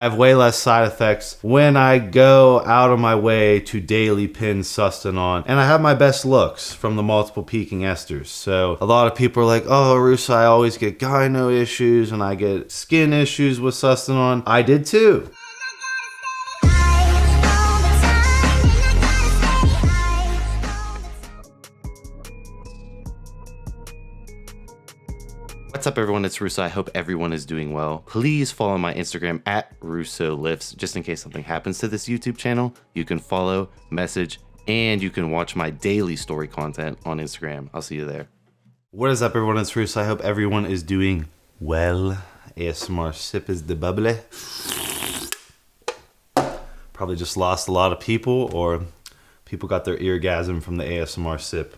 I have way less side effects when I go out of my way to daily pin sustanon, and I have my best looks from the multiple peaking esters. So a lot of people are like, oh, Russo, I always get gyno issues and I get skin issues with sustanon. I did too. What's up, everyone? It's Russo. I hope everyone is doing well. Please follow my Instagram at Russo Lifts. Just in case something happens to this YouTube channel, you can follow, message, and you can watch my daily story content on Instagram. I'll see you there. What is up, everyone? It's Russo. I hope everyone is doing well. ASMR sip is the bubbly. Probably just lost a lot of people, or people got their eargasm from the ASMR sip.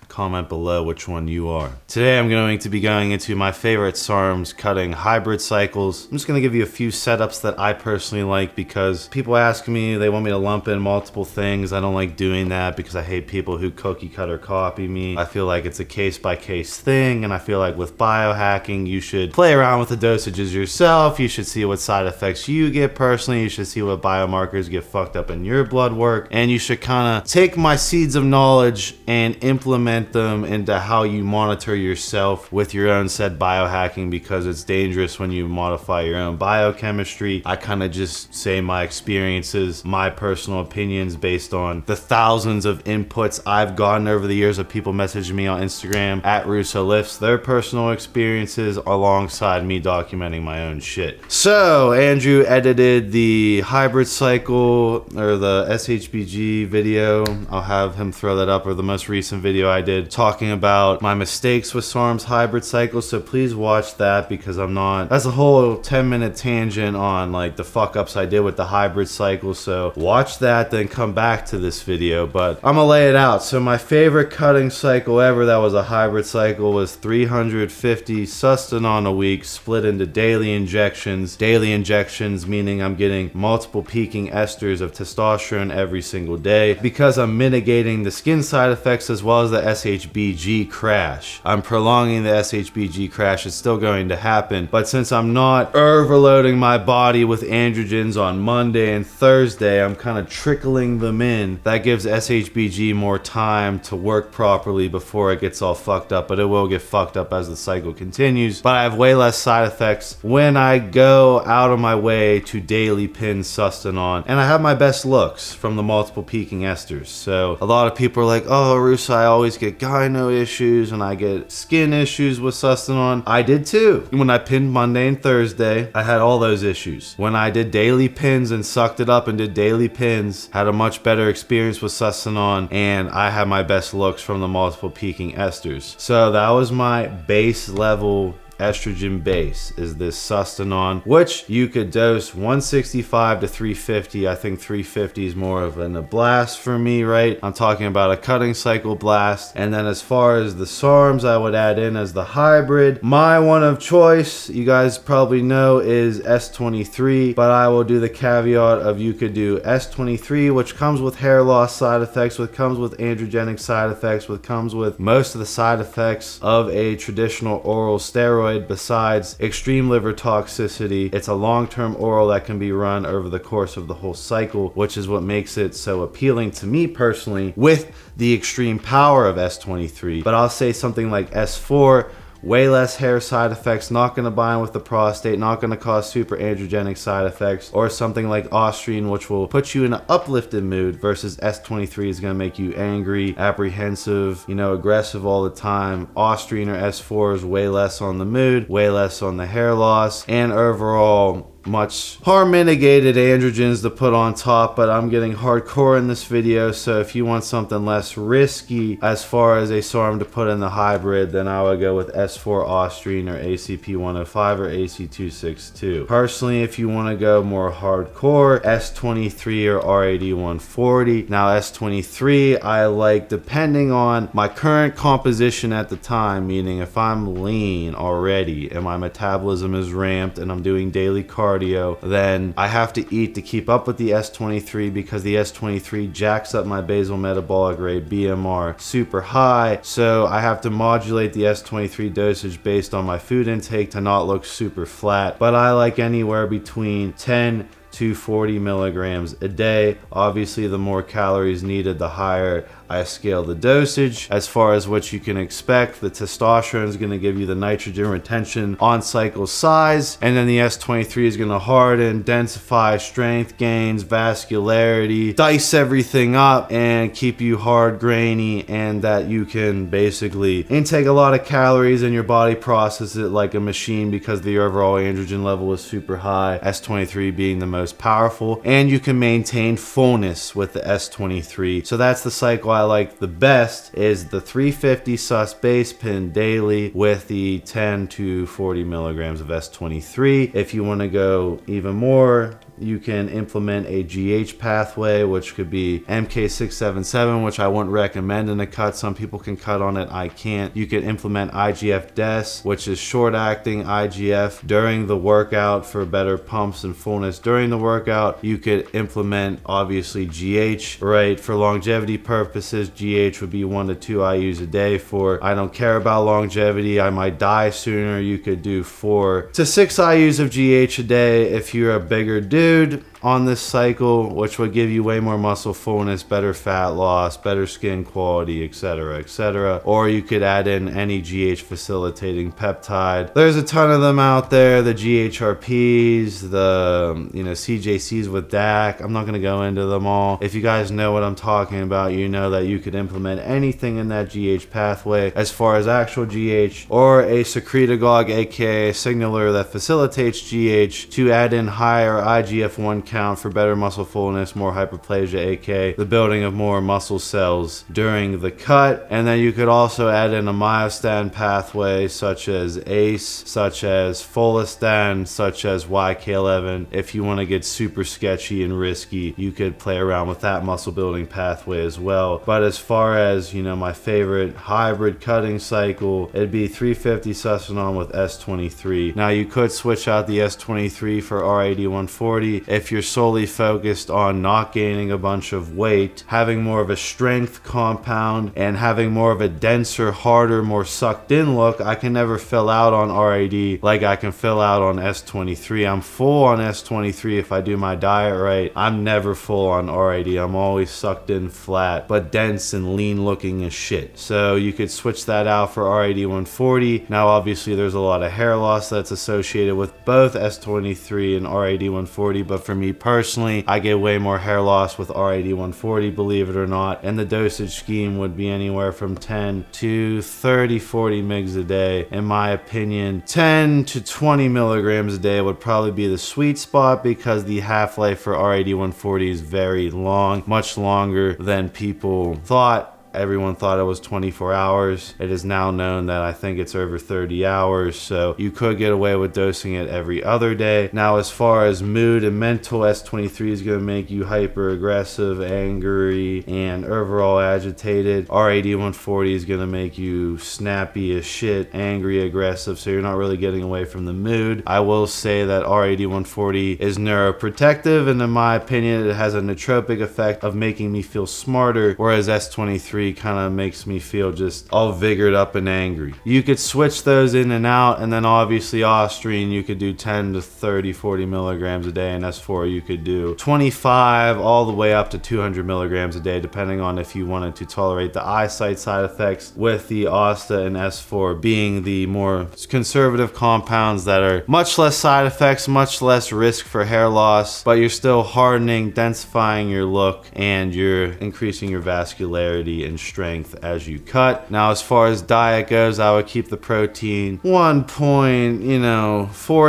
Comment below which one you are. Today I'm going to be going into my favorite SARMs cutting hybrid cycles. I'm just going to give you a few setups that I personally like because people ask me, they want me to lump in multiple things. I don't like doing that because I hate people who cookie cutter copy me. I feel like it's a case-by-case thing, and I feel like with biohacking you should play around with the dosages yourself. You should see what side effects you get personally. You should see what biomarkers get fucked up in your blood work, and you should kind of take my seeds of knowledge and implement them into how you monitor yourself with your own said biohacking, because it's dangerous when you modify your own biochemistry. I kind of just say my experiences, my personal opinions based on the thousands of inputs I've gotten over the years of people messaging me on Instagram at Russo Lifts, their personal experiences alongside me documenting my own shit. So Andrew edited the hybrid cycle, or the SHBG video. I'll have him throw that up, or the most recent video I did talking about my mistakes with SARMs hybrid cycles, so please watch that, because that's a whole 10-minute tangent on like the fuck ups I did with the hybrid cycle. So watch that, then come back to this video, but I'm gonna lay it out. So my favorite cutting cycle ever that was a hybrid cycle was 350 sustanon a week split into daily injections. Daily injections meaning I'm getting multiple peaking esters of testosterone every single day, because I'm mitigating the skin side effects as well as the SHBG crash. I'm prolonging the SHBG crash. It's still going to happen, but since I'm not overloading my body with androgens on Monday and Thursday, I'm kind of trickling them in. That gives SHBG more time to work properly before it gets all fucked up, but it will get fucked up as the cycle continues. But I have way less side effects when I go out of my way to daily pin sustanon, and I have my best looks from the multiple peaking esters. So a lot of people are like, oh, Russo, I always get gyno issues and I get skin issues with sustanon. I did too. When I pinned Monday and Thursday, I had all those issues. When I did daily pins and sucked it up and did daily pins, had a much better experience with sustanon, and I had my best looks from the multiple peaking esters. So that was my base level estrogen base, is this sustanon, which you could dose 165 to 350. I think 350 is more of a blast for me, right? I'm talking about a cutting cycle blast. And then as far as the SARMs, I would add in as the hybrid. My one of choice, you guys probably know, is S23, but I will do the caveat of you could do S23, which comes with hair loss side effects, which comes with androgenic side effects, which comes with most of the side effects of a traditional oral steroid. Besides extreme liver toxicity, it's a long-term oral that can be run over the course of the whole cycle, which is what makes it so appealing to me personally with the extreme power of S23. But I'll say something like S4, way less hair side effects, not going to bind with the prostate, not going to cause super androgenic side effects, or something like Ostrine, which will put you in an uplifted mood, versus S23 is going to make you angry, apprehensive, aggressive all the time. Ostrine or S4 is way less on the mood, way less on the hair loss, and overall much harm mitigated androgens to put on top. But I'm getting hardcore in this video, so if you want something less risky as far as a SARM to put in the hybrid, then I would go with S4 Ostrine or ACP105 or AC262. Personally, if you want to go more hardcore, S23 or RAD140. Now S23 I like depending on my current composition at the time, meaning if I'm lean already and my metabolism is ramped and I'm doing daily cardio cardio, then I have to eat to keep up with the S23 because the S23 jacks up my basal metabolic rate, BMR, super high. So I have to modulate the S23 dosage based on my food intake to not look super flat. But I like anywhere between 10 to 40 milligrams a day. Obviously, the more calories needed, the higher I scale the dosage. As far as what you can expect, the testosterone is going to give you the nitrogen retention on cycle size, and then the S23 is going to harden, densify, strength gains, vascularity, dice everything up, and keep you hard, grainy, and that you can basically intake a lot of calories and your body processes it like a machine because the overall androgen level is super high, S23 being the most powerful, and you can maintain fullness with the S23. So that's the cycle I like the best, is the 350 sus base pin daily with the 10 to 40 milligrams of S23. If you want to go even more, you can implement a GH pathway, which could be MK677, which I wouldn't recommend in a cut. Some people can cut on it, I can't. You could implement IGF-DES, which is short-acting IGF during the workout for better pumps and fullness during the workout. You could implement, obviously, GH, right? For longevity purposes, GH would be 1 to 2 IUs a day. For I don't care about longevity, I might die sooner, you could do 4 to 6 IUs of GH a day if you're a bigger dude on this cycle, which would give you way more muscle fullness, better fat loss, better skin quality, etc., etc. Or you could add in any GH facilitating peptide. There's a ton of them out there, the GHRPs, the CJCs with DAC. I'm not going to go into them all. If you guys know what I'm talking about, you know that you could implement anything in that GH pathway as far as actual GH or a secretagogue, aka a signaler that facilitates GH, to add in higher IGF-1 count for better muscle fullness, more hyperplasia, aka the building of more muscle cells during the cut. And then you could also add in a myostatin pathway such as ACE, such as follistatin, such as YK11. If you want to get super sketchy and risky, you could play around with that muscle building pathway as well. But as far as, my favorite hybrid cutting cycle, it'd be 350 sustanon with S23. Now you could switch out the S23 for R80-140 if you're solely focused on not gaining a bunch of weight, having more of a strength compound, and having more of a denser, harder, more sucked in look. I can never fill out on RAD like I can fill out on S23. I'm full on S23 if I do my diet right. I'm never full on RAD. I'm always sucked in flat, but dense and lean looking as shit. So you could switch that out for RAD-140. Now obviously there's a lot of hair loss that's associated with both S23 and RAD-140, but for me personally, I get way more hair loss with RAD-140, believe it or not, and the dosage scheme would be anywhere from 10 to 30, 40 mgs a day. In my opinion, 10 to 20 milligrams a day would probably be the sweet spot because the half-life for RAD-140 is very long, much longer than people thought. Everyone thought it was 24 hours. It is now known that I think it's over 30 hours, so you could get away with dosing it every other day. Now, as far as mood and mental, S23 is going to make you hyper aggressive, angry, and overall agitated. RAD-140 is going to make you snappy as shit, angry, aggressive, so you're not really getting away from the mood. I will say that RAD-140 is neuroprotective, and in my opinion, it has a nootropic effect of making me feel smarter, whereas S23 kind of makes me feel just all vigored up and angry. You could switch those in and out, and then obviously Austrian, you could do 10 to 30, 40 milligrams a day, and S4 you could do 25 all the way up to 200 milligrams a day, depending on if you wanted to tolerate the eyesight side effects, with the Osta and S4 being the more conservative compounds that are much less side effects, much less risk for hair loss, but you're still hardening, densifying your look, and you're increasing your vascularity and strength as you cut. Now, as far as diet goes, I would keep the protein 4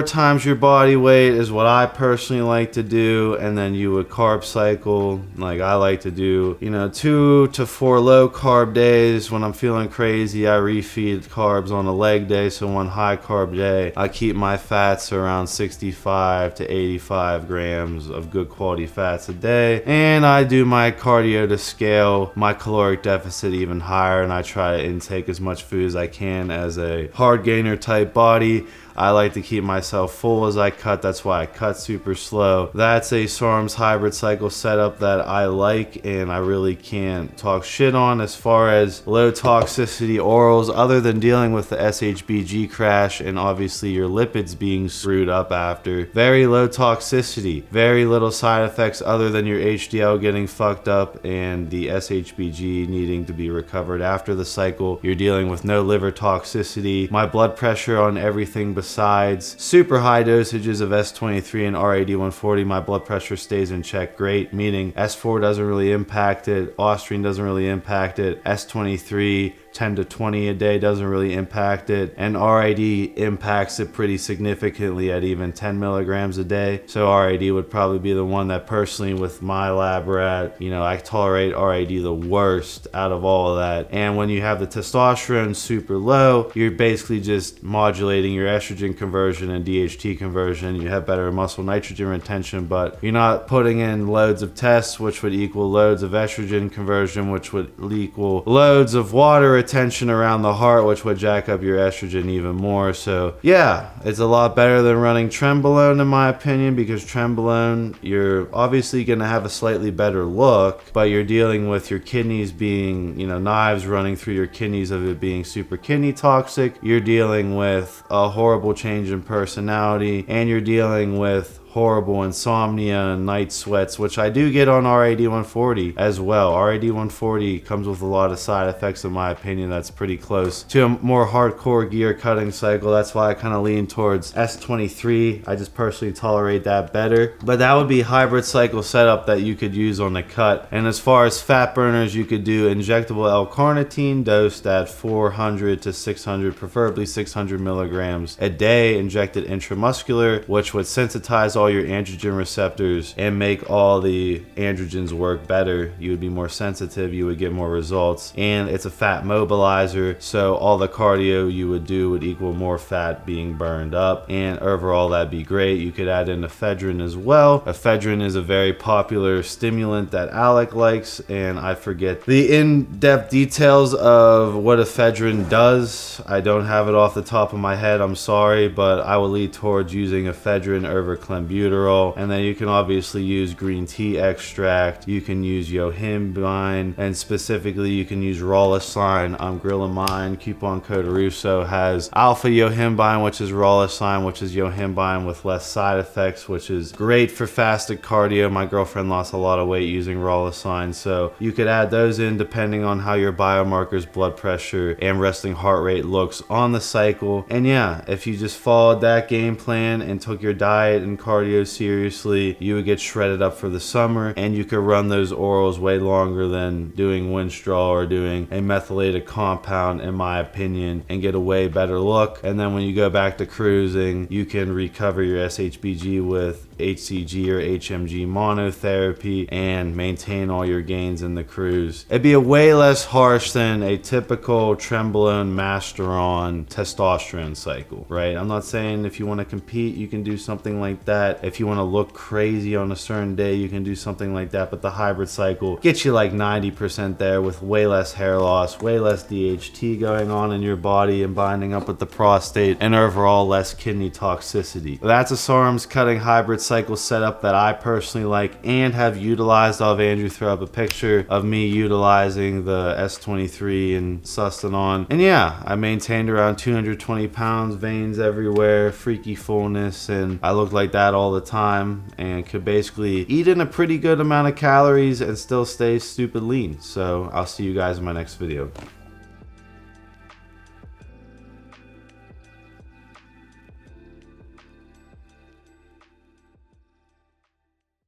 times your body weight is what I personally like to do, and then you would carb cycle like I like to do, 2 to 4 low carb days. When I'm feeling crazy, I refeed carbs on a leg day, so one high carb day I keep my fats around 65 to 85 grams of good quality fats a day, and I do my cardio to scale my caloric deficit even higher, and I try to intake as much food as I can as a hard gainer type body. I like to keep myself full as I cut. That's why I cut super slow. That's a SARMs hybrid cycle setup that I like, and I really can't talk shit on as far as low toxicity orals, other than dealing with the SHBG crash and obviously your lipids being screwed up after. Very low toxicity, very little side effects other than your HDL getting fucked up and the SHBG needing to be recovered after the cycle. You're dealing with no liver toxicity. My blood pressure on everything besides super high dosages of S23 and RAD 140, my blood pressure stays in check great, meaning S4 doesn't really impact it, Austrian doesn't really impact it, S23 10 to 20 a day doesn't really impact it, and RID impacts it pretty significantly at even 10 milligrams a day. So RID would probably be the one that personally with my lab rat, you know, I tolerate RID the worst out of all of that. And when you have the testosterone super low, you're basically just modulating your estrogen conversion and DHT conversion. You have better muscle nitrogen retention, but you're not putting in loads of tests, which would equal loads of estrogen conversion, which would equal loads of water retention around the heart, which would jack up your estrogen even more. So yeah, it's a lot better than running trenbolone in my opinion, because trenbolone, you're obviously going to have a slightly better look, but you're dealing with your kidneys being, you know, knives running through your kidneys of it being super kidney toxic. You're dealing with a horrible change in personality, and you're dealing with horrible insomnia and night sweats, which I do get on RAD 140 as well. RAD 140 comes with a lot of side effects in my opinion that's pretty close to a more hardcore gear cutting cycle. That's why I kind of lean towards S23. I just personally tolerate that better. But that would be hybrid cycle setup that you could use on the cut. And as far as fat burners, you could do injectable L-carnitine dosed at 400 to 600, preferably 600 milligrams a day, injected intramuscular, which would sensitize all your androgen receptors and make all the androgens work better. You would be more sensitive, you would get more results, and it's a fat mobilizer, so all the cardio you would do would equal more fat being burned up, and overall that'd be great. You could add in ephedrine as well. Ephedrine is a very popular stimulant that Alec likes, and I forget the in-depth details of what ephedrine does. I don't have it off the top of my head, I'm sorry, but I will lead towards using ephedrine over clenbuterol. And then you can obviously use green tea extract, you can use yohimbine, and specifically you can use rawlosine. Grillamine coupon code Russo has alpha yohimbine, which is rawlosine, which is yohimbine with less side effects, which is great for fasted cardio. My girlfriend lost a lot of weight using rawlosine, so you could add those in depending on how your biomarkers, blood pressure, and resting heart rate looks on the cycle. And yeah, if you just followed that game plan and took your diet and cardio seriously, you would get shredded up for the summer, and you could run those orals way longer than doing Winstrol or doing a methylated compound in my opinion, and get a way better look. And then when you go back to cruising, you can recover your SHBG with HCG or HMG monotherapy and maintain all your gains in the cruise. It'd be a way less harsh than a typical trenbolone masteron testosterone cycle, right? I'm not saying if you want to compete you can do something like that. If you want to look crazy on a certain day you can do something like that, but the hybrid cycle gets you like 90% there with way less hair loss, way less DHT going on in your body and binding up with the prostate, and overall less kidney toxicity. That's a SARMs cutting hybrid cycle setup that I personally like and have utilized. I'll have Andrew throw up a picture of me utilizing the S23 and Sustanon. And yeah, I maintained around 220 pounds, veins everywhere, freaky fullness, and I looked like that all the time and could basically eat in a pretty good amount of calories and still stay stupid lean. So I'll see you guys in my next video.